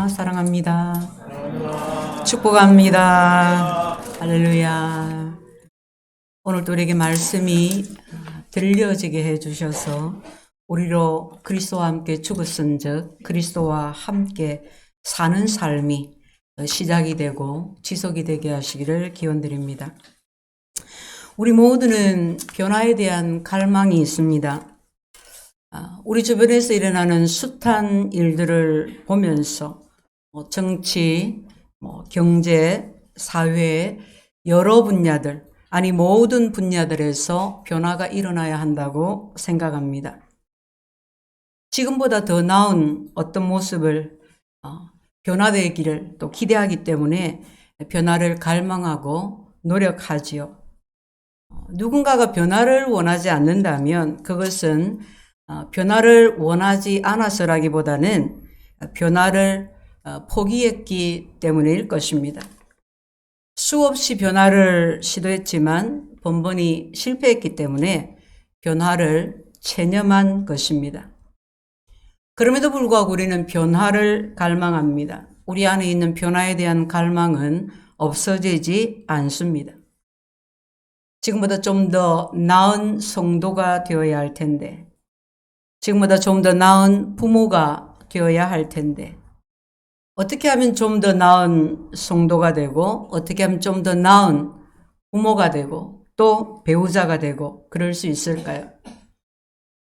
사랑합니다. 축복합니다. 할렐루야. 오늘 또 우리에게 말씀이 들려지게 해주셔서 우리로 그리스도와 함께 죽었은즉 그리스도와 함께 사는 삶이 시작이 되고 지속이 되게 하시기를 기원드립니다. 우리 모두는 변화에 대한 갈망이 있습니다. 우리 주변에서 일어나는 숱한 일들을 보면서 정치, 경제, 사회, 여러 분야들, 아니 모든 분야들에서 변화가 일어나야 한다고 생각합니다. 지금보다 더 나은 어떤 모습을 변화되기를 또 기대하기 때문에 변화를 갈망하고 노력하지요. 누군가가 변화를 원하지 않는다면 그것은 변화를 원하지 않아서라기보다는 변화를 포기했기 때문일 것입니다. 수없이 변화를 시도했지만 번번이 실패했기 때문에 변화를 체념한 것입니다. 그럼에도 불구하고 우리는 변화를 갈망합니다. 우리 안에 있는 변화에 대한 갈망은 없어지지 않습니다. 지금보다 좀 더 나은 성도가 되어야 할 텐데, 지금보다 좀 더 나은 부모가 되어야 할 텐데, 어떻게 하면 좀 더 나은 성도가 되고, 어떻게 하면 좀 더 나은 부모가 되고, 또 배우자가 되고, 그럴 수 있을까요?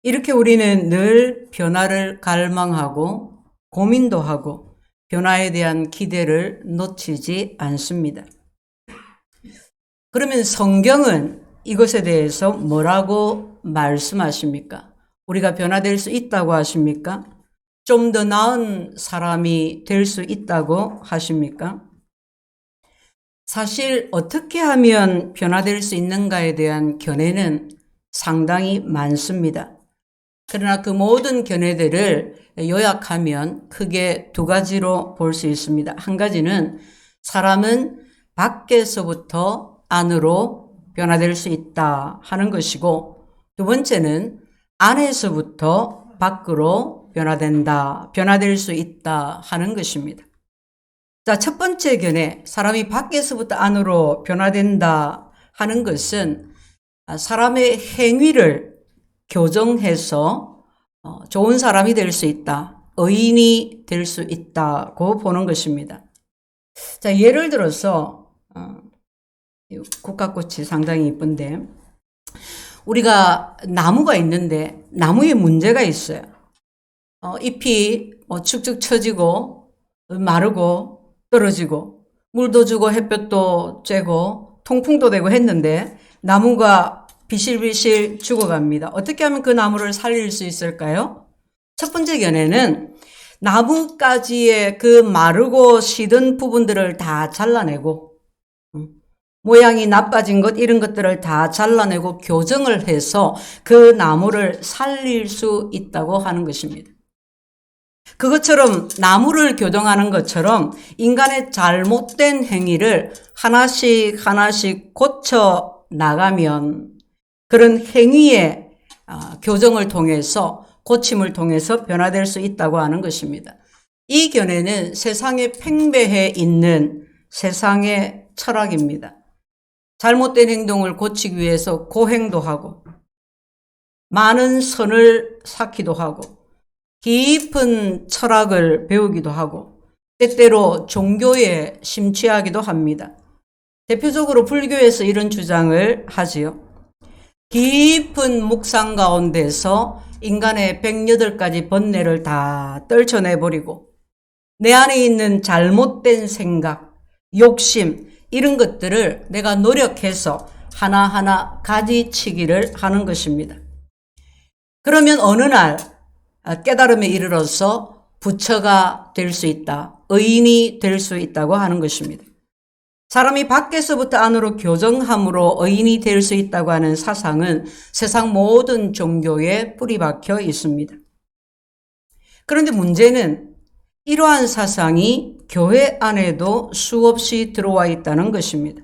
이렇게 우리는 늘 변화를 갈망하고, 고민도 하고, 변화에 대한 기대를 놓치지 않습니다. 그러면 성경은 이것에 대해서 뭐라고 말씀하십니까? 우리가 변화될 수 있다고 하십니까? 좀 더 나은 사람이 될 수 있다고 하십니까? 사실 어떻게 하면 변화될 수 있는가에 대한 견해는 상당히 많습니다. 그러나 그 모든 견해들을 요약하면 크게 두 가지로 볼 수 있습니다. 한 가지는 사람은 밖에서부터 안으로 변화될 수 있다 하는 것이고, 두 번째는 안에서부터 밖으로 변화될 수 있다 하는 것입니다. 자, 첫 번째 견해, 사람이 밖에서부터 안으로 변화된다 하는 것은 사람의 행위를 교정해서 좋은 사람이 될 수 있다, 의인이 될 수 있다고 보는 것입니다. 자, 예를 들어서 국화꽃이 상당히 이쁜데, 우리가 나무가 있는데 나무에 문제가 있어요. 잎이 축축 처지고 마르고 떨어지고 물도 주고 햇볕도 쬐고 통풍도 되고 했는데 나무가 비실비실 죽어갑니다. 어떻게 하면 그 나무를 살릴 수 있을까요? 첫 번째 견해는 나무가지의 그 마르고 시든 부분들을 다 잘라내고 모양이 나빠진 것 이런 것들을 다 잘라내고 교정을 해서 그 나무를 살릴 수 있다고 하는 것입니다. 그것처럼 나무를 교정하는 것처럼 인간의 잘못된 행위를 하나씩 하나씩 고쳐 나가면 그런 행위의 교정을 통해서 고침을 통해서 변화될 수 있다고 하는 것입니다. 이 견해는 세상에 팽배해 있는 세상의 철학입니다. 잘못된 행동을 고치기 위해서 고행도 하고 많은 선을 쌓기도 하고 깊은 철학을 배우기도 하고 때때로 종교에 심취하기도 합니다. 대표적으로 불교에서 이런 주장을 하지요. 깊은 묵상 가운데서 인간의 108가지 번뇌를 다 떨쳐내버리고 내 안에 있는 잘못된 생각, 욕심 이런 것들을 내가 노력해서 하나하나 가지치기를 하는 것입니다. 그러면 어느 날 깨달음에 이르러서 부처가 될 수 있다, 의인이 될 수 있다고 하는 것입니다. 사람이 밖에서부터 안으로 교정함으로 의인이 될 수 있다고 하는 사상은 세상 모든 종교에 뿌리 박혀 있습니다. 그런데 문제는 이러한 사상이 교회 안에도 수없이 들어와 있다는 것입니다.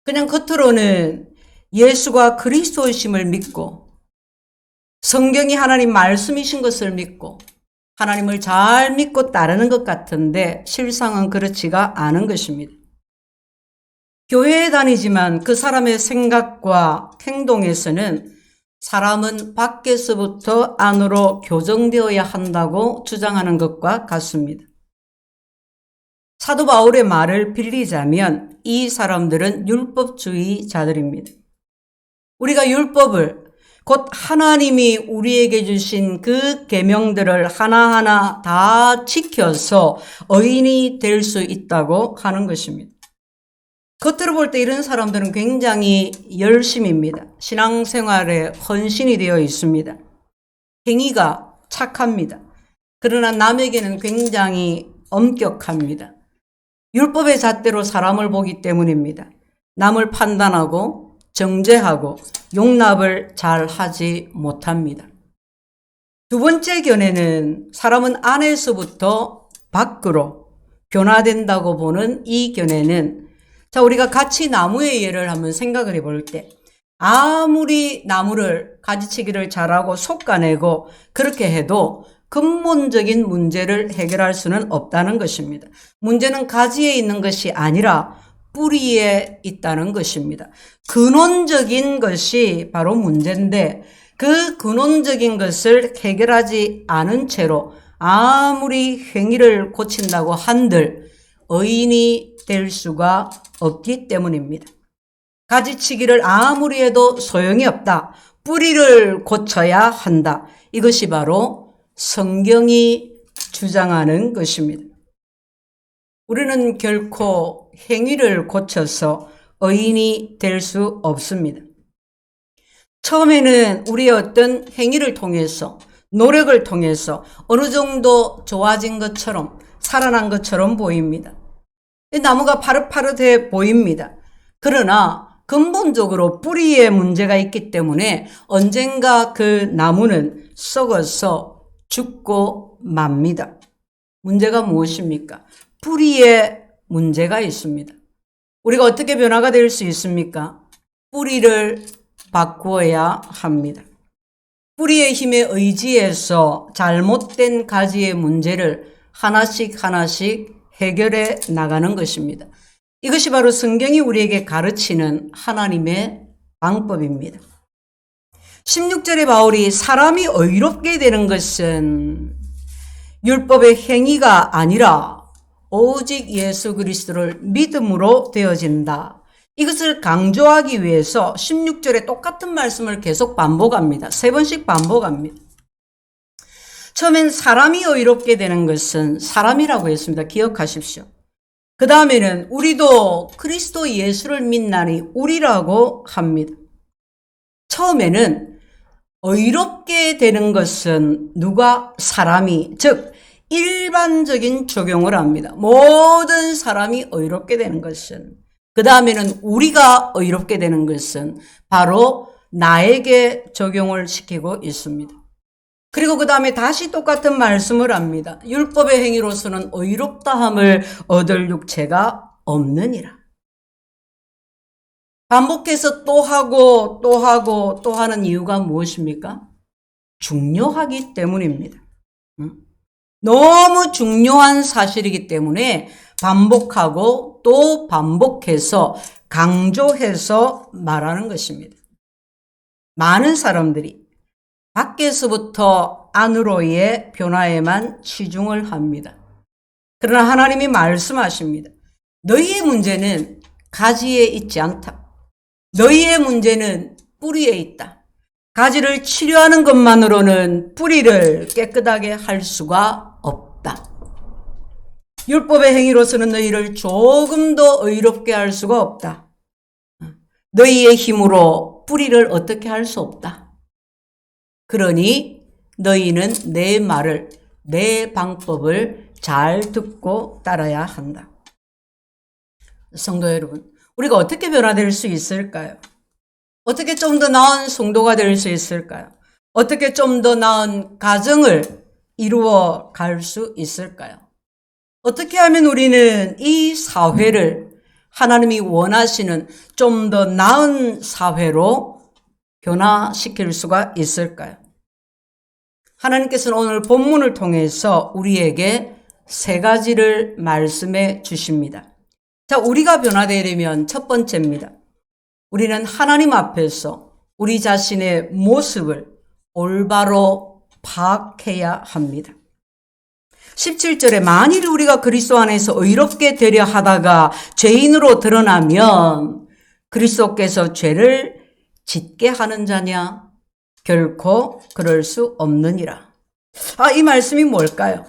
그냥 겉으로는 예수가 그리스도이심을 믿고 성경이 하나님 말씀이신 것을 믿고 하나님을 잘 믿고 따르는 것 같은데 실상은 그렇지가 않은 것입니다. 교회에 다니지만 그 사람의 생각과 행동에서는 사람은 밖에서부터 안으로 교정되어야 한다고 주장하는 것과 같습니다. 사도 바울의 말을 빌리자면 이 사람들은 율법주의자들입니다. 우리가 율법을 곧 하나님이 우리에게 주신 그 계명들을 하나하나 다 지켜서 의인이 될 수 있다고 하는 것입니다. 겉으로 볼 때 이런 사람들은 굉장히 열심입니다. 신앙생활에 헌신이 되어 있습니다. 행위가 착합니다. 그러나 남에게는 굉장히 엄격합니다. 율법의 잣대로 사람을 보기 때문입니다. 남을 판단하고 정죄하고 용납을 잘 하지 못합니다. 두 번째 견해는 사람은 안에서부터 밖으로 변화된다고 보는 이 견해는, 자, 우리가 같이 나무의 예를 한번 생각을 해볼 때 아무리 나무를 가지치기를 잘하고 솎아내고 그렇게 해도 근본적인 문제를 해결할 수는 없다는 것입니다. 문제는 가지에 있는 것이 아니라 뿌리에 있다는 것입니다. 근원적인 것이 바로 문제인데 그 근원적인 것을 해결하지 않은 채로 아무리 행위를 고친다고 한들 의인이 될 수가 없기 때문입니다. 가지치기를 아무리 해도 소용이 없다. 뿌리를 고쳐야 한다. 이것이 바로 성경이 주장하는 것입니다. 우리는 결코 행위를 고쳐서 의인이 될 수 없습니다. 처음에는 우리의 어떤 행위를 통해서, 노력을 통해서 어느 정도 좋아진 것처럼, 살아난 것처럼 보입니다. 나무가 파릇파릇해 보입니다. 그러나 근본적으로 뿌리에 문제가 있기 때문에 언젠가 그 나무는 썩어서 죽고 맙니다. 문제가 무엇입니까? 뿌리에 문제가 있습니다. 우리가 어떻게 변화가 될 수 있습니까? 뿌리를 바꾸어야 합니다. 뿌리의 힘에 의지해서 잘못된 가지의 문제를 하나씩 하나씩 해결해 나가는 것입니다. 이것이 바로 성경이 우리에게 가르치는 하나님의 방법입니다. 16절에 바울이 사람이 의롭게 되는 것은 율법의 행위가 아니라 오직 예수 그리스도를 믿음으로 되어진다. 이것을 강조하기 위해서 16절에 똑같은 말씀을 계속 반복합니다. 3번씩 반복합니다. 처음엔 사람이 의롭게 되는 것은 사람이라고 했습니다. 기억하십시오. 그 다음에는 우리도 그리스도 예수를 믿나니 우리라고 합니다. 처음에는 의롭게 되는 것은 누가? 사람이, 즉 일반적인 적용을 합니다. 모든 사람이 의롭게 되는 것은, 그 다음에는 우리가 의롭게 되는 것은 바로 나에게 적용을 시키고 있습니다. 그리고 그 다음에 다시 똑같은 말씀을 합니다. 율법의 행위로서는 의롭다함을 얻을 육체가 없느니라. 반복해서 또 하고 또 하고 또 하는 이유가 무엇입니까? 중요하기 때문입니다. 너무 중요한 사실이기 때문에 반복하고 또 반복해서 강조해서 말하는 것입니다. 많은 사람들이 밖에서부터 안으로의 변화에만 치중을 합니다. 그러나 하나님이 말씀하십니다. 너희의 문제는 가지에 있지 않다. 너희의 문제는 뿌리에 있다. 가지를 치료하는 것만으로는 뿌리를 깨끗하게 할 수가 없다. 율법의 행위로서는 너희를 조금 더 의롭게 할 수가 없다. 너희의 힘으로 뿌리를 어떻게 할 수 없다. 그러니 너희는 내 말을, 내 방법을 잘 듣고 따라야 한다. 성도 여러분, 우리가 어떻게 변화될 수 있을까요? 어떻게 좀 더 나은 성도가 될 수 있을까요? 어떻게 좀 더 나은 가정을 이루어 갈 수 있을까요? 어떻게 하면 우리는 이 사회를 하나님이 원하시는 좀 더 나은 사회로 변화시킬 수가 있을까요? 하나님께서는 오늘 본문을 통해서 우리에게 세 가지를 말씀해 주십니다. 자, 우리가 변화되려면 첫 번째입니다. 우리는 하나님 앞에서 우리 자신의 모습을 올바로 파악해야 합니다. 17절에 만일 우리가 그리스도 안에서 의롭게 되려 하다가 죄인으로 드러나면 그리스도께서 죄를 짓게 하는 자냐? 결코 그럴 수 없느니라. 이 말씀이 뭘까요?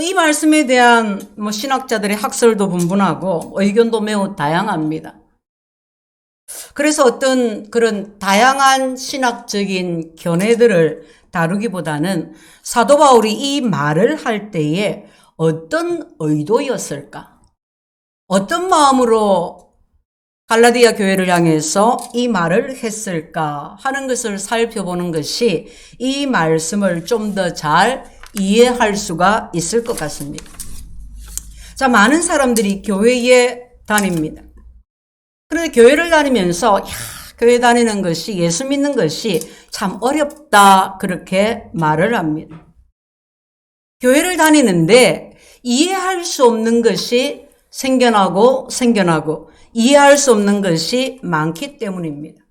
이 말씀에 대한 신학자들의 학설도 분분하고 의견도 매우 다양합니다. 그래서 어떤 그런 다양한 신학적인 견해들을 다루기보다는 사도 바울이 이 말을 할 때에 어떤 의도였을까? 어떤 마음으로 갈라디아 교회를 향해서 이 말을 했을까 하는 것을 살펴보는 것이 이 말씀을 좀 더 잘 이해할 수가 있을 것 같습니다. 자, 많은 사람들이 교회에 다닙니다. 그런데 교회를 다니면서 교회 다니는 것이, 예수 믿는 것이 참 어렵다 그렇게 말을 합니다. 교회를 다니는데 이해할 수 없는 것이 생겨나고 이해할 수 없는 것이 많기 때문입니다.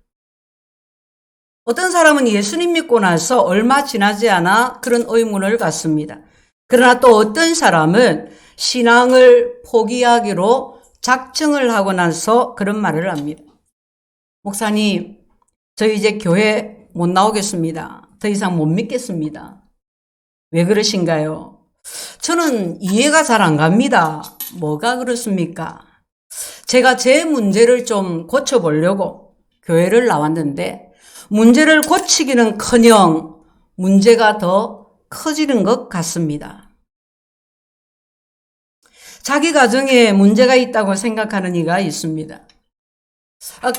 어떤 사람은 예수님 믿고 나서 얼마 지나지 않아 그런 의문을 갖습니다. 그러나 또 어떤 사람은 신앙을 포기하기로 작정을 하고 나서 그런 말을 합니다. 목사님, 저 이제 교회 못 나오겠습니다. 더 이상 못 믿겠습니다. 왜 그러신가요? 저는 이해가 잘 안 갑니다. 뭐가 그렇습니까? 제가 제 문제를 좀 고쳐보려고 교회를 나왔는데 문제를 고치기는커녕 문제가 더 커지는 것 같습니다. 자기 가정에 문제가 있다고 생각하는 이가 있습니다.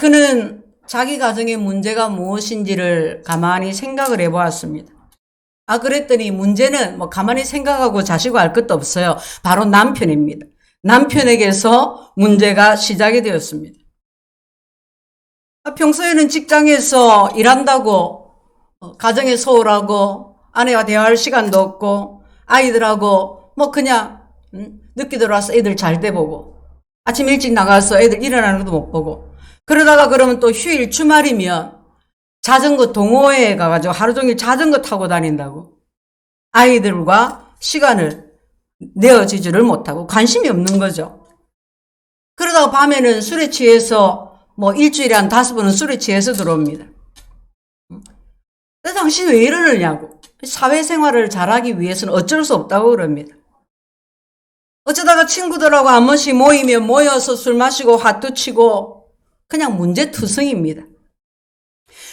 그는 자기 가정의 문제가 무엇인지를 가만히 생각을 해보았습니다. 그랬더니 문제는 가만히 생각하고 자시고 알 것도 없어요. 바로 남편입니다. 남편에게서 문제가 시작이 되었습니다. 평소에는 직장에서 일한다고 가정에 소홀하고 아내와 대화할 시간도 없고 아이들하고 그냥 늦게 들어와서 애들 잘 때 보고 아침 일찍 나가서 애들 일어나는 것도 못 보고 그러다가 그러면 또 휴일 주말이면 자전거 동호회에 가가지고 하루 종일 자전거 타고 다닌다고 아이들과 시간을 내어지지를 못하고 관심이 없는 거죠. 그러다가 밤에는 술에 취해서 일주일에 한 5번은 술에 취해서 들어옵니다. 근데 당신 왜 이러느냐고. 사회생활을 잘하기 위해서는 어쩔 수 없다고 그럽니다. 어쩌다가 친구들하고 한 번씩 모이면 모여서 술 마시고 화투 치고 그냥 문제투성입니다.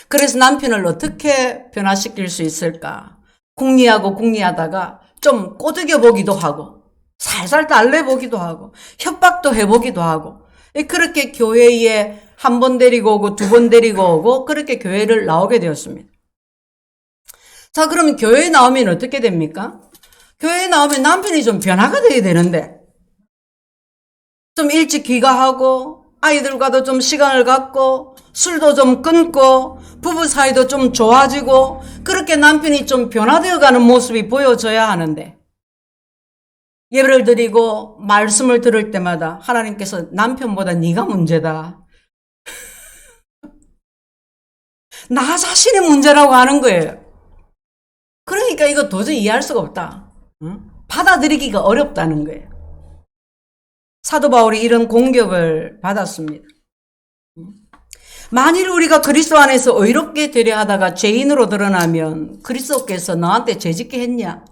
그래서 남편을 어떻게 변화시킬 수 있을까? 궁리하다가 좀 꼬드겨 보기도 하고 살살 달래보기도 하고 협박도 해보기도 하고 그렇게 교회에 한 번 데리고 오고 2번 데리고 오고 그렇게 교회를 나오게 되었습니다. 자, 그러면 교회에 나오면 어떻게 됩니까? 교회에 나오면 남편이 좀 변화가 돼야 되는데 좀 일찍 귀가하고 아이들과도 좀 시간을 갖고 술도 좀 끊고 부부 사이도 좀 좋아지고 그렇게 남편이 좀 변화되어 가는 모습이 보여져야 하는데 예배를 드리고 말씀을 들을 때마다 하나님께서 남편보다 네가 문제다. 나 자신의 문제라고 하는 거예요. 그러니까 이거 도저히 이해할 수가 없다. 받아들이기가 어렵다는 거예요. 사도 바울이 이런 공격을 받았습니다. 만일 우리가 그리스도 안에서 의롭게 되려 하다가 죄인으로 드러나면 그리스도께서 너한테 죄짓게 했냐?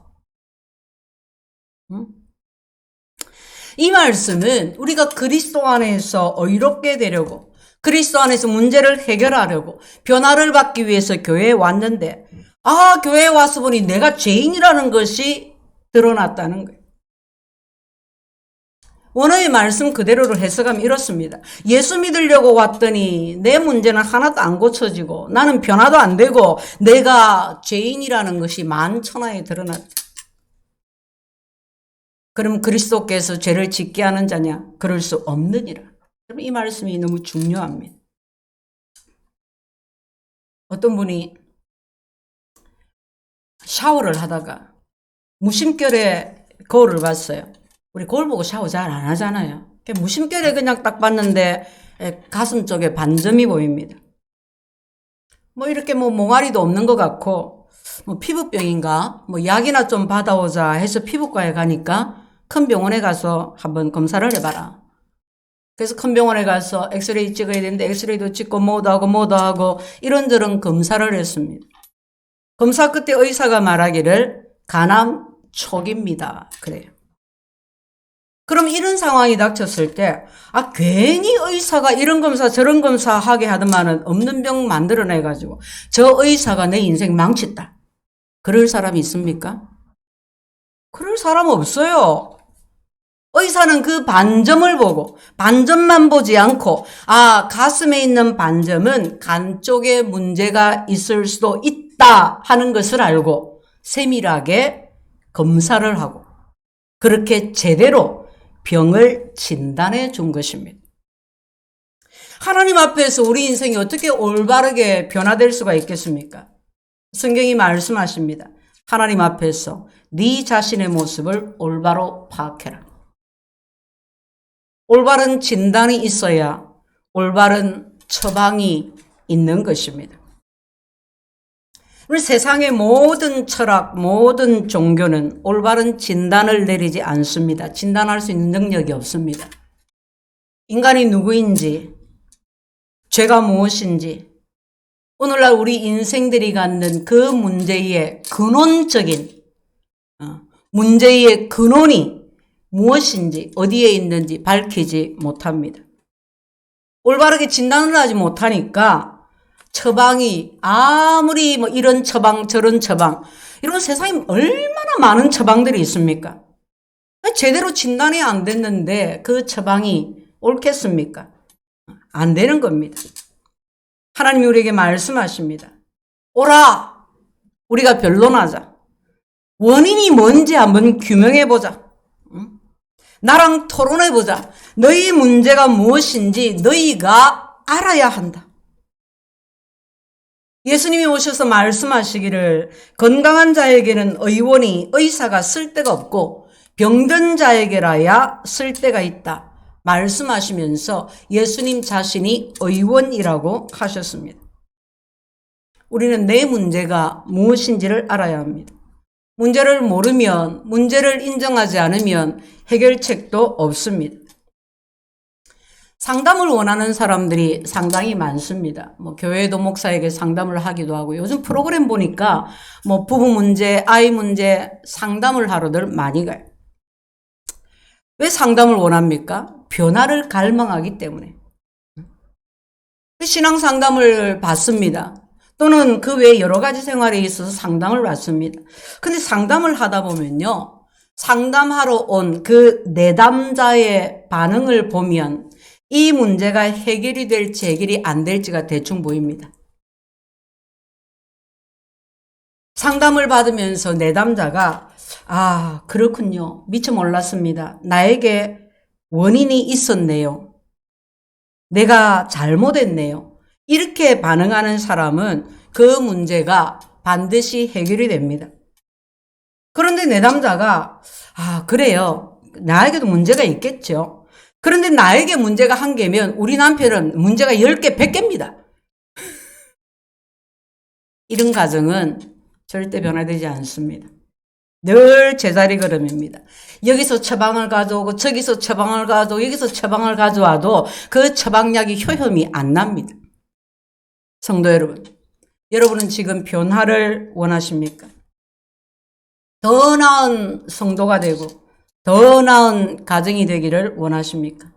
이 말씀은 우리가 그리스도 안에서 의롭게 되려고 그리스도 안에서 문제를 해결하려고 변화를 받기 위해서 교회에 왔는데 교회에 와서 보니 내가 죄인이라는 것이 드러났다는 거예요. 원어의 말씀 그대로로 해석하면 이렇습니다. 예수 믿으려고 왔더니 내 문제는 하나도 안 고쳐지고 나는 변화도 안 되고 내가 죄인이라는 것이 만천하에 드러났다. 그럼 그리스도께서 죄를 짓게 하는 자냐? 그럴 수 없느니라. 여러분 이 말씀이 너무 중요합니다. 어떤 분이 샤워를 하다가 무심결에 거울을 봤어요. 우리 거울 보고 샤워 잘 안 하잖아요. 무심결에 그냥 딱 봤는데 가슴 쪽에 반점이 보입니다. 뭐 이렇게 뭐 몽알이도 없는 것 같고 뭐 피부병인가 뭐 약이나 좀 받아오자 해서 피부과에 가니까 큰 병원에 가서 한번 검사를 해봐라. 그래서 큰 병원에 가서 엑스레이 찍어야 되는데 엑스레이도 찍고 뭐도 하고 이런저런 검사를 했습니다. 검사 끝에 의사가 말하기를 간암 초기입니다. 그래요. 그럼 이런 상황이 닥쳤을 때, 괜히 의사가 이런 검사 저런 검사 하게 하더만은 없는 병 만들어내가지고 저 의사가 내 인생 망쳤다. 그럴 사람이 있습니까? 그럴 사람 없어요. 의사는 그 반점을 보고 반점만 보지 않고 가슴에 있는 반점은 간 쪽에 문제가 있을 수도 있다 하는 것을 알고 세밀하게 검사를 하고 그렇게 제대로 병을 진단해 준 것입니다. 하나님 앞에서 우리 인생이 어떻게 올바르게 변화될 수가 있겠습니까? 성경이 말씀하십니다. 하나님 앞에서 네 자신의 모습을 올바로 파악해라. 올바른 진단이 있어야 올바른 처방이 있는 것입니다. 우리 세상의 모든 철학, 모든 종교는 올바른 진단을 내리지 않습니다. 진단할 수 있는 능력이 없습니다. 인간이 누구인지, 죄가 무엇인지, 오늘날 우리 인생들이 갖는 그 문제의 근원적인, 문제의 근원이 무엇인지, 어디에 있는지 밝히지 못합니다. 올바르게 진단을 하지 못하니까 처방이 아무리 뭐 이런 처방 저런 처방 이런 세상에 얼마나 많은 처방들이 있습니까? 제대로 진단이 안 됐는데 그 처방이 옳겠습니까? 안 되는 겁니다. 하나님이 우리에게 말씀하십니다. 오라! 우리가 변론하자. 원인이 뭔지 한번 규명해보자. 나랑 토론해보자. 너희 문제가 무엇인지 너희가 알아야 한다. 예수님이 오셔서 말씀하시기를 건강한 자에게는 의사가 쓸데가 없고 병든 자에게라야 쓸데가 있다. 말씀하시면서 예수님 자신이 의원이라고 하셨습니다. 우리는 내 문제가 무엇인지를 알아야 합니다. 문제를 모르면, 문제를 인정하지 않으면 해결책도 없습니다. 상담을 원하는 사람들이 상당히 많습니다. 교회도 목사에게 상담을 하기도 하고, 요즘 프로그램 보니까 부부 문제, 아이 문제 상담을 하러들 많이 가요. 왜 상담을 원합니까? 변화를 갈망하기 때문에. 신앙 상담을 받습니다. 또는 그 외에 여러 가지 생활에 있어서 상담을 받습니다. 근데 상담을 하다 보면요. 상담하러 온 그 내담자의 반응을 보면 이 문제가 해결이 될지 해결이 안 될지가 대충 보입니다. 상담을 받으면서 내담자가 그렇군요. 미처 몰랐습니다. 나에게 원인이 있었네요. 내가 잘못했네요. 이렇게 반응하는 사람은 그 문제가 반드시 해결이 됩니다. 그런데 내담자가 그래요. 나에게도 문제가 있겠죠. 그런데 나에게 문제가 한 개면 우리 남편은 문제가 10개, 100개입니다. 이런 가정은 절대 변화되지 않습니다. 늘 제자리 걸음입니다. 여기서 처방을 가져오고 저기서 처방을 가져오고 여기서 처방을 가져와도 그 처방약이 효험이 안 납니다. 성도 여러분, 여러분은 지금 변화를 원하십니까? 더 나은 성도가 되고 더 나은 가정이 되기를 원하십니까?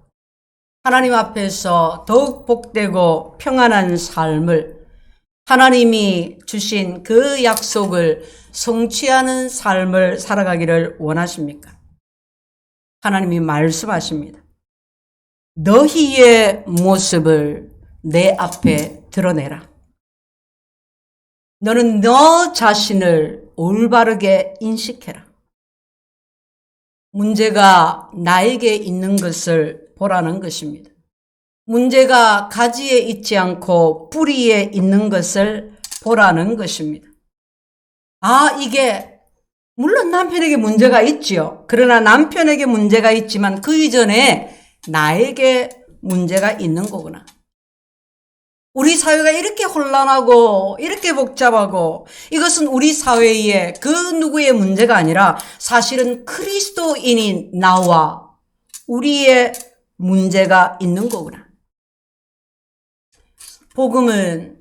하나님 앞에서 더욱 복되고 평안한 삶을 하나님이 주신 그 약속을 성취하는 삶을 살아가기를 원하십니까? 하나님이 말씀하십니다. 너희의 모습을 내 앞에 드러내라. 너는 너 자신을 올바르게 인식해라. 문제가 나에게 있는 것을 보라는 것입니다. 문제가 가지에 있지 않고 뿌리에 있는 것을 보라는 것입니다. 이게 물론 남편에게 문제가 있지요. 그러나 남편에게 문제가 있지만 그 이전에 나에게 문제가 있는 거구나. 우리 사회가 이렇게 혼란하고 이렇게 복잡하고 이것은 우리 사회의 그 누구의 문제가 아니라 사실은 그리스도인인 나와 우리의 문제가 있는 거구나. 복음은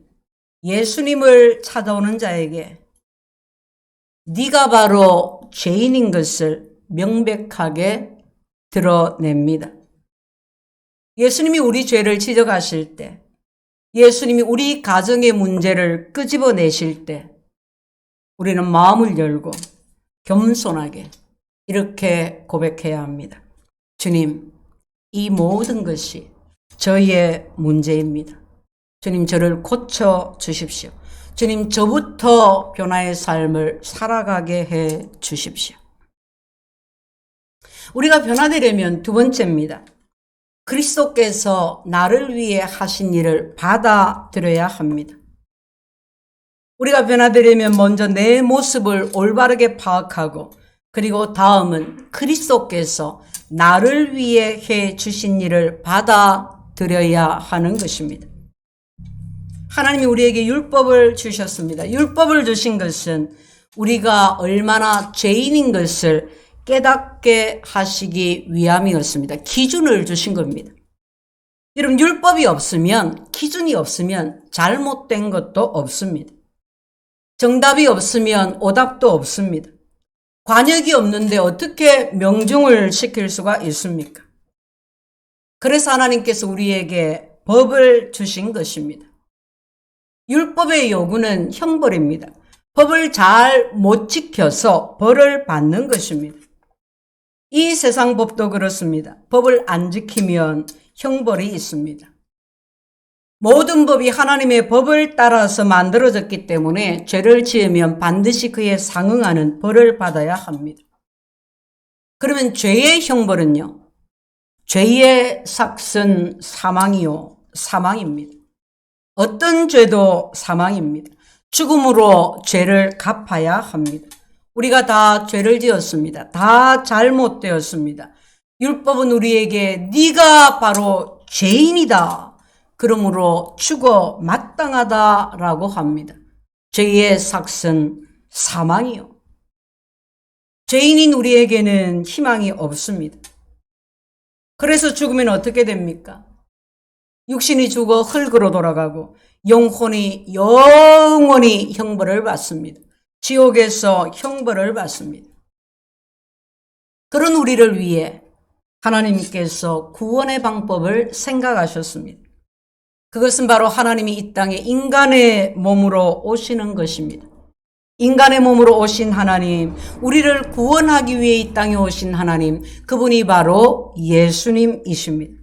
예수님을 찾아오는 자에게 네가 바로 죄인인 것을 명백하게 드러냅니다. 예수님이 우리 죄를 지적하실 때, 예수님이 우리 가정의 문제를 끄집어내실 때 우리는 마음을 열고 겸손하게 이렇게 고백해야 합니다. 주님, 이 모든 것이 저희의 문제입니다. 주님, 저를 고쳐 주십시오. 주님, 저부터 변화의 삶을 살아가게 해 주십시오. 우리가 변화되려면 두 번째입니다. 그리스도께서 나를 위해 하신 일을 받아들여야 합니다. 우리가 변화되려면 먼저 내 모습을 올바르게 파악하고 그리고 다음은 그리스도께서 나를 위해 해 주신 일을 받아들여야 하는 것입니다. 하나님이 우리에게 율법을 주셨습니다. 율법을 주신 것은 우리가 얼마나 죄인인 것을 깨닫게 하시기 위함이었습니다. 기준을 주신 겁니다. 여러분, 율법이 없으면, 기준이 없으면 잘못된 것도 없습니다. 정답이 없으면 오답도 없습니다. 관역이 없는데 어떻게 명중을 시킬 수가 있습니까? 그래서 하나님께서 우리에게 법을 주신 것입니다. 율법의 요구는 형벌입니다. 법을 잘 못 지켜서 벌을 받는 것입니다. 이 세상 법도 그렇습니다. 법을 안 지키면 형벌이 있습니다. 모든 법이 하나님의 법을 따라서 만들어졌기 때문에 죄를 지으면 반드시 그에 상응하는 벌을 받아야 합니다. 그러면 죄의 형벌은요? 죄의 삭은 사망이요, 사망입니다. 어떤 죄도 사망입니다. 죽음으로 죄를 갚아야 합니다. 우리가 다 죄를 지었습니다. 다 잘못되었습니다. 율법은 우리에게 네가 바로 죄인이다. 그러므로 죽어 마땅하다라고 합니다. 죄의 삭은 사망이요. 죄인인 우리에게는 희망이 없습니다. 그래서 죽으면 어떻게 됩니까? 육신이 죽어 흙으로 돌아가고 영혼이 영원히 형벌을 받습니다. 지옥에서 형벌을 받습니다. 그런 우리를 위해 하나님께서 구원의 방법을 생각하셨습니다. 그것은 바로 하나님이 이 땅에 인간의 몸으로 오시는 것입니다. 인간의 몸으로 오신 하나님, 우리를 구원하기 위해 이 땅에 오신 하나님, 그분이 바로 예수님이십니다.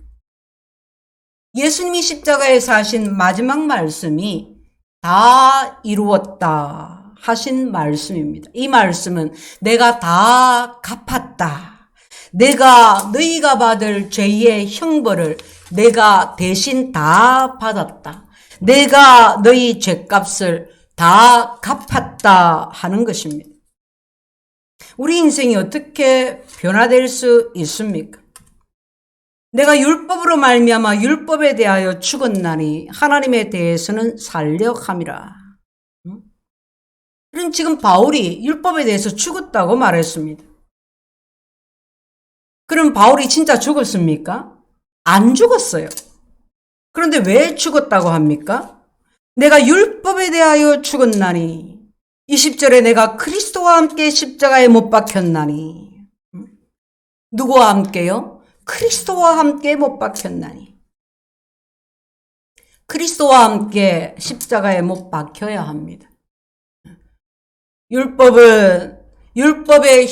예수님이 십자가에서 하신 마지막 말씀이 다 이루었다 하신 말씀입니다. 이 말씀은 내가 다 갚았다. 내가 너희가 받을 죄의 형벌을 내가 대신 다 받았다. 내가 너희 죄값을 다 갚았다 하는 것입니다. 우리 인생이 어떻게 변화될 수 있습니까? 내가 율법으로 말미암아 율법에 대하여 죽었나니 하나님에 대해서는 살려함이라. 그럼 지금 바울이 율법에 대해서 죽었다고 말했습니다. 그럼 바울이 진짜 죽었습니까? 안 죽었어요. 그런데 왜 죽었다고 합니까? 내가 율법에 대하여 죽었나니 20절에 내가 그리스도와 함께 십자가에 못 박혔나니 누구와 함께요? 그리스도와 함께 못 박혔나니. 그리스도와 함께 십자가에 못 박혀야 합니다. 율법의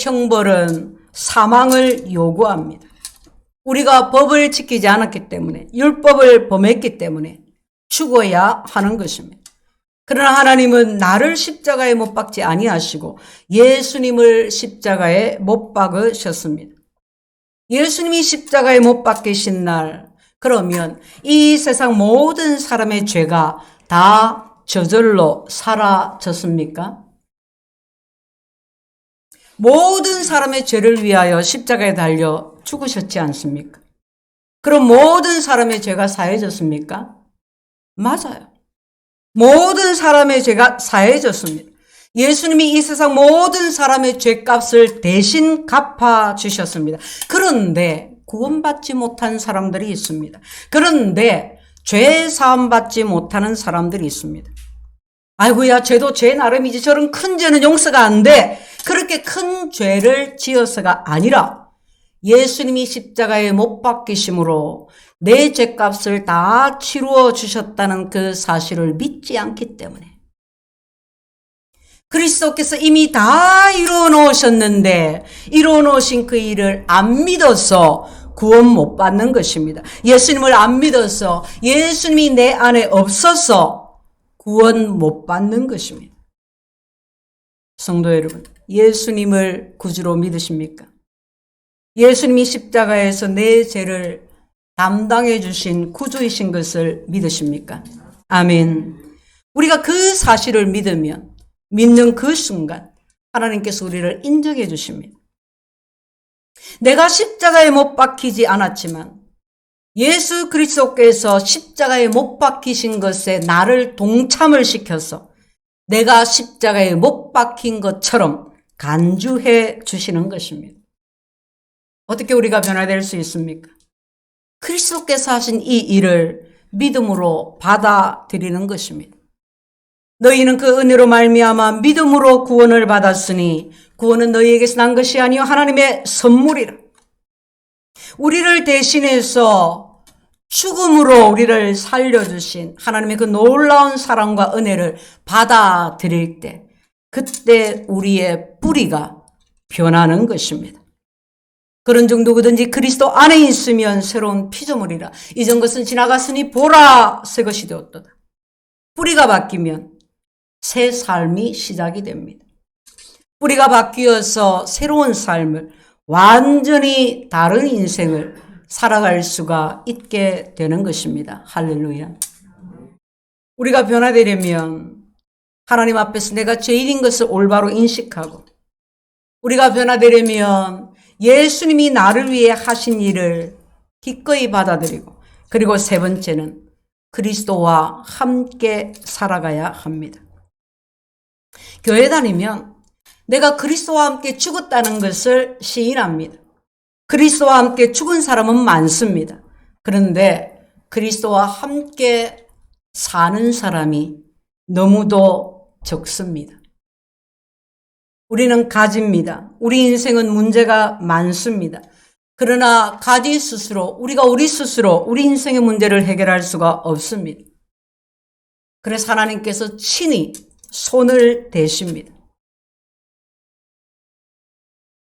형벌은 사망을 요구합니다. 우리가 법을 지키지 않았기 때문에, 율법을 범했기 때문에 죽어야 하는 것입니다. 그러나 하나님은 나를 십자가에 못 박지 아니하시고 예수님을 십자가에 못 박으셨습니다. 예수님이 십자가에 못 박히신 날, 그러면 이 세상 모든 사람의 죄가 다 저절로 사라졌습니까? 모든 사람의 죄를 위하여 십자가에 달려 죽으셨지 않습니까? 그럼 모든 사람의 죄가 사해졌습니까? 맞아요. 모든 사람의 죄가 사해졌습니다. 예수님이 이 세상 모든 사람의 죄값을 대신 갚아주셨습니다. 그런데 구원받지 못한 사람들이 있습니다. 그런데 죄 사함받지 못하는 사람들이 있습니다. 아이고야, 죄도 죄 나름이지, 저런 큰 죄는 용서가 안 돼. 그렇게 큰 죄를 지어서가 아니라 예수님이 십자가에 못 박히심으로 내 죄값을 다 치루어 주셨다는 그 사실을 믿지 않기 때문에, 그리스도께서 이미 다 이루어 놓으셨는데 이루어 놓으신 그 일을 안 믿어서 구원 못 받는 것입니다. 예수님을 안 믿어서, 예수님이 내 안에 없어서 구원 못 받는 것입니다. 성도 여러분, 예수님을 구주로 믿으십니까? 예수님이 십자가에서 내 죄를 담당해 주신 구주이신 것을 믿으십니까? 아멘. 우리가 그 사실을 믿으면, 믿는 그 순간 하나님께서 우리를 인정해 주십니다. 내가 십자가에 못 박히지 않았지만 예수 그리스도께서 십자가에 못 박히신 것에 나를 동참을 시켜서 내가 십자가에 못 박힌 것처럼 간주해 주시는 것입니다. 어떻게 우리가 변화될 수 있습니까? 그리스도께서 하신 이 일을 믿음으로 받아들이는 것입니다. 너희는 그 은혜로 말미암아 믿음으로 구원을 받았으니 구원은 너희에게서 난 것이 아니요 하나님의 선물이라. 우리를 대신해서 죽음으로 우리를 살려주신 하나님의 그 놀라운 사랑과 은혜를 받아들일 때, 그때 우리의 뿌리가 변하는 것입니다. 그런 정도든지 그리스도 안에 있으면 새로운 피조물이라. 이전 것은 지나갔으니 보라 새 것이 되었도다. 뿌리가 바뀌면 새 삶이 시작이 됩니다. 뿌리가 바뀌어서 새로운 삶을, 완전히 다른 인생을 살아갈 수가 있게 되는 것입니다. 할렐루야. 우리가 변화되려면 하나님 앞에서 내가 죄인인 것을 올바로 인식하고, 우리가 변화되려면 예수님이 나를 위해 하신 일을 기꺼이 받아들이고, 그리고 세 번째는 그리스도와 함께 살아가야 합니다. 교회 다니면 내가 그리스도와 함께 죽었다는 것을 시인합니다. 그리스도와 함께 죽은 사람은 많습니다. 그런데 그리스도와 함께 사는 사람이 너무도 적습니다. 우리는 가지입니다. 우리 인생은 문제가 많습니다. 그러나 가지 스스로, 우리가 우리 스스로 우리 인생의 문제를 해결할 수가 없습니다. 그래서 하나님께서 친히 손을 대십니다.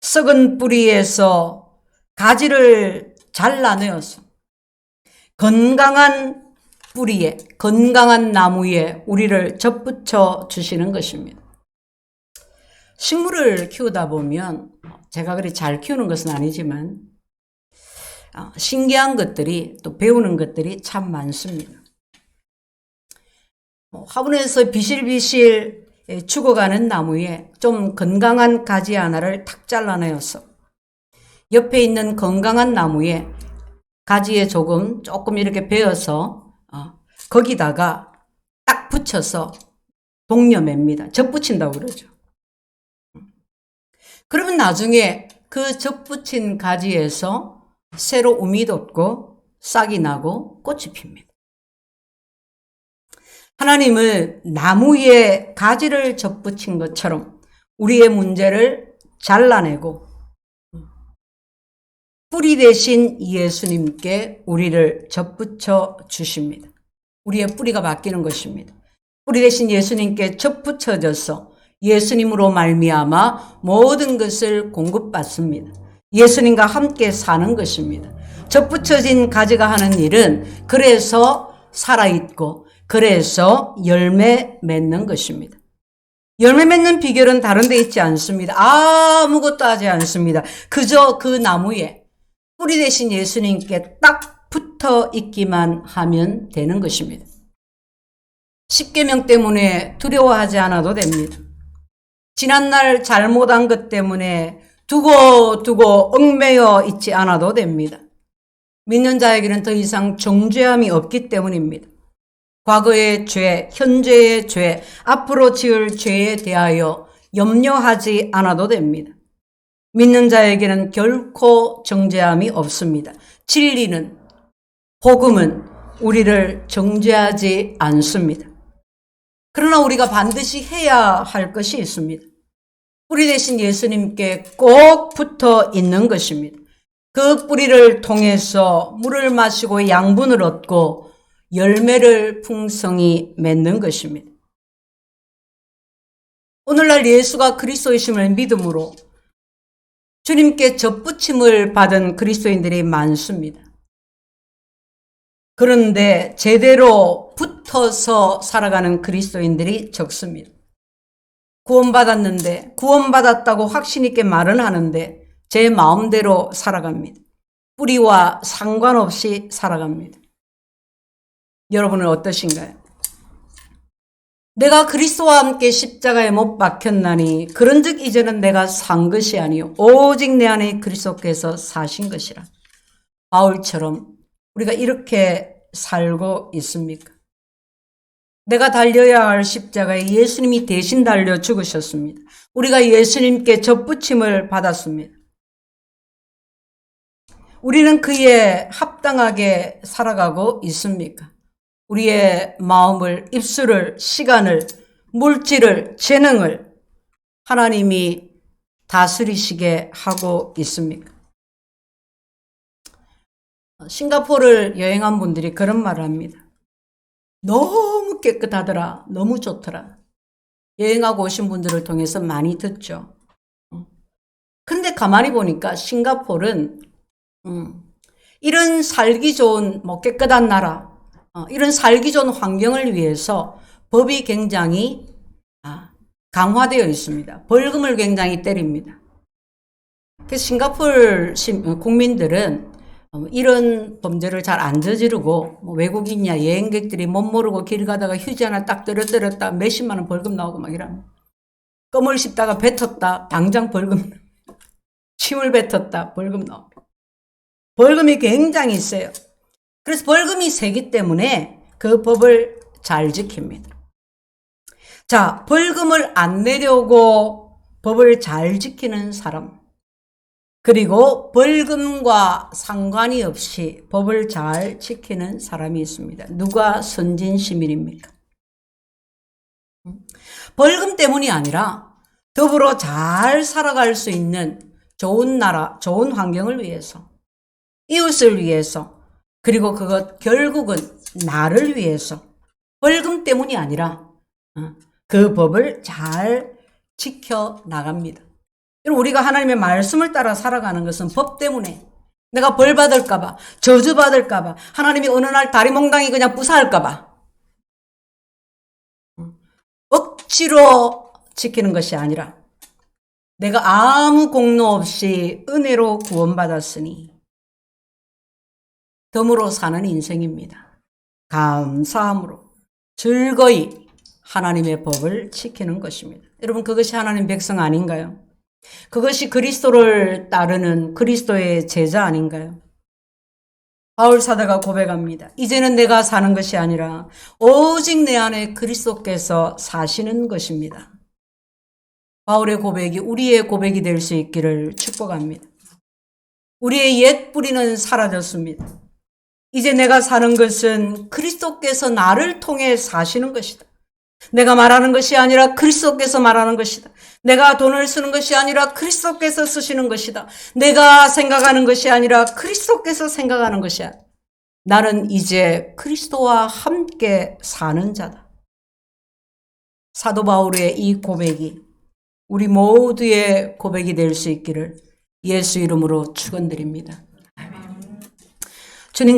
썩은 뿌리에서 가지를 잘라내어서 건강한 뿌리에, 건강한 나무에 우리를 접붙여 주시는 것입니다. 식물을 키우다 보면, 제가 그리 잘 키우는 것은 아니지만 신기한 것들이, 또 배우는 것들이 참 많습니다. 화분에서 비실비실 죽어가는 나무에 좀 건강한 가지 하나를 탁 잘라내어서 옆에 있는 건강한 나무에 가지에 조금 이렇게 베어서 거기다가 딱 붙여서 동여맵니다. 접붙인다고 그러죠. 그러면 나중에 그 접붙인 가지에서 새로 움이 돋고 싹이 나고 꽃이 핍니다. 하나님은 나무에 가지를 접붙인 것처럼 우리의 문제를 잘라내고 뿌리 대신 예수님께 우리를 접붙여 주십니다. 우리의 뿌리가 바뀌는 것입니다. 뿌리 대신 예수님께 접붙여져서 예수님으로 말미암아 모든 것을 공급받습니다. 예수님과 함께 사는 것입니다. 접붙여진 가지가 하는 일은 그래서 살아있고, 그래서 열매 맺는 것입니다. 열매 맺는 비결은 다른 데 있지 않습니다. 아무것도 하지 않습니다. 그저 그 나무에 뿌리 대신 예수님께 딱 붙어 있기만 하면 되는 것입니다. 십계명 때문에 두려워하지 않아도 됩니다. 지난날 잘못한 것 때문에 두고 얽매여 있지 않아도 됩니다. 믿는 자에게는 더 이상 정죄함이 없기 때문입니다. 과거의 죄, 현재의 죄, 앞으로 지을 죄에 대하여 염려하지 않아도 됩니다. 믿는 자에게는 결코 정죄함이 없습니다. 진리는, 복음은 우리를 정죄하지 않습니다. 그러나 우리가 반드시 해야 할 것이 있습니다. 뿌리 대신 예수님께 꼭 붙어 있는 것입니다. 그 뿌리를 통해서 물을 마시고 양분을 얻고 열매를 풍성히 맺는 것입니다. 오늘날 예수가 그리스도이심을 믿음으로 주님께 접붙임을 받은 그리스도인들이 많습니다. 그런데 제대로 붙어서 살아가는 그리스도인들이 적습니다. 구원받았는데 구원받았다고 확신 있게 말은 하는데 제 마음대로 살아갑니다. 뿌리와 상관없이 살아갑니다. 여러분은 어떠신가요? 내가 그리스도와 함께 십자가에 못 박혔나니 그런즉 이제는 내가 산 것이 아니요 오직 내 안에 그리스도께서 사신 것이라. 바울처럼 우리가 이렇게 살고 있습니까? 내가 달려야 할 십자가에 예수님이 대신 달려 죽으셨습니다. 우리가 예수님께 접붙임을 받았습니다. 우리는 그에 합당하게 살아가고 있습니까? 우리의 마음을, 입술을, 시간을, 물질을, 재능을 하나님이 다스리시게 하고 있습니까? 싱가포르를 여행한 분들이 그런 말을 합니다. 너무 깨끗하더라. 너무 좋더라. 여행하고 오신 분들을 통해서 많이 듣죠. 근데 가만히 보니까 싱가포르는 이런 살기 좋은 깨끗한 나라, 이런 살기 좋은 환경을 위해서 법이 굉장히 강화되어 있습니다. 벌금을 굉장히 때립니다. 그래서 싱가포르 국민들은 이런 범죄를 잘 안 저지르고 외국인이야 여행객들이 못 모르고 길 가다가 휴지 하나 딱 떨어뜨렸다 몇십만 원 벌금 나오고 막 이러면 껌을 씹다가 뱉었다 당장 벌금 침을 뱉었다 벌금 나오고 벌금이 굉장히 세요. 그래서 벌금이 세기 때문에 그 법을 잘 지킵니다. 자, 벌금을 안 내려고 법을 잘 지키는 사람, 그리고 벌금과 상관이 없이 법을 잘 지키는 사람이 있습니다. 누가 선진 시민입니까? 벌금 때문이 아니라 더불어 잘 살아갈 수 있는 좋은 나라, 좋은 환경을 위해서, 이웃을 위해서, 그리고 그것 결국은 나를 위해서 벌금 때문이 아니라 그 법을 잘 지켜나갑니다. 우리가 하나님의 말씀을 따라 살아가는 것은 법 때문에 내가 벌 받을까봐, 저주 받을까봐, 하나님이 어느 날 다리 몽땅이 그냥 부사할까봐 억지로 지키는 것이 아니라 내가 아무 공로 없이 은혜로 구원받았으니 덤으로 사는 인생입니다. 감사함으로 즐거이 하나님의 법을 지키는 것입니다. 여러분, 그것이 하나님 백성 아닌가요? 그것이 그리스도를 따르는 그리스도의 제자 아닌가요? 바울 사도가 고백합니다. 이제는 내가 사는 것이 아니라 오직 내 안에 그리스도께서 사시는 것입니다. 바울의 고백이 우리의 고백이 될 수 있기를 축복합니다. 우리의 옛 뿌리는 사라졌습니다. 이제 내가 사는 것은 그리스도께서 나를 통해 사시는 것이다. 내가 말하는 것이 아니라 그리스도께서 말하는 것이다. 내가 돈을 쓰는 것이 아니라 그리스도께서 쓰시는 것이다. 내가 생각하는 것이 아니라 그리스도께서 생각하는 것이야. 나는 이제 그리스도와 함께 사는 자다. 사도 바울의 이 고백이 우리 모두의 고백이 될 수 있기를 예수 이름으로 축원드립니다. 아멘. 주님